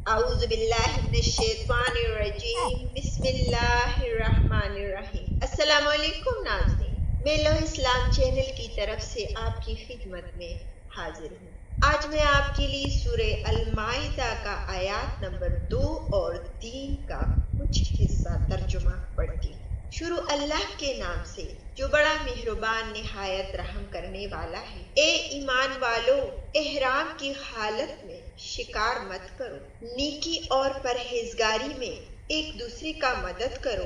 اعوذ باللہ من الشیطان الرجیم بسم اللہ الرحمن الرحیم۔ السلام علیکم ناظرین، میلو اسلام چینل کی طرف سے آپ کی خدمت میں حاضر ہوں۔ آج میں آپ کے لیے سورہ المائدہ کا آیات نمبر 2 اور 3 کا کچھ حصہ ترجمہ پڑھتی ہوں۔ شروع اللہ کے نام سے جو بڑا مہربان نہایت رحم کرنے والا ہے۔ اے ایمان والو، احرام کی حالت میں شکار مت کرو، نیکی اور پرہیزگاری میں ایک دوسرے کا مدد کرو،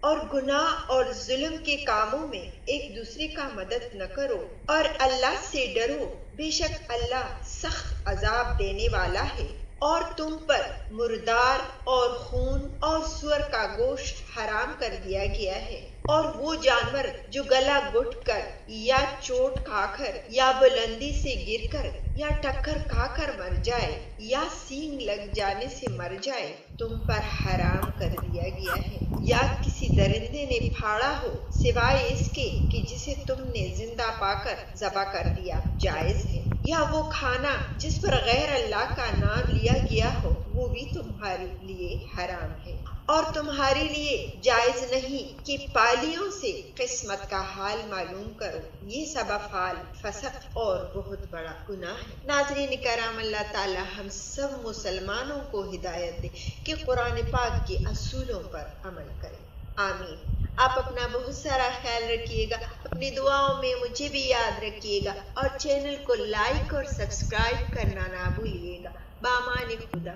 اور گناہ اور ظلم کے کاموں میں ایک دوسرے کا مدد نہ کرو، اور اللہ سے ڈرو، بے شک اللہ سخت عذاب دینے والا ہے۔ اور تم پر مردار اور خون اور سور کا گوشت حرام کر دیا گیا ہے، اور وہ جانور جو گلا گھٹ کر یا چوٹ کھا کر یا بلندی سے گر کر یا ٹکر کھا کر مر جائے یا سینگ لگ جانے سے مر جائے تم پر حرام کر دیا گیا ہے، یا کسی درندے نے پھاڑا ہو سوائے اس کے کہ جسے تم نے زندہ پا کر ذبح کر دیا جائز ہے، یا وہ کھانا جس پر غیر اللہ کا نام لیا گیا ہو وہ بھی تمہارے لیے حرام ہے۔ اور تمہارے لیے جائز نہیں کہ پالیوں سے قسمت کا حال معلوم کرو، یہ سب افعال فسق اور بہت بڑا گناہ ہے۔ ناظرین کرام، اللہ تعالی ہم سب مسلمانوں کو ہدایت دے کہ قرآن پاک کے اصولوں پر عمل کریں، آمین۔ آپ اپنا بہت سارا خیال رکھیے گا، اپنی دعاؤں میں مجھے بھی یاد رکھیے گا، اور چینل کو لائک اور سبسکرائب کرنا نہ بھولیے گا۔ بامان خدا۔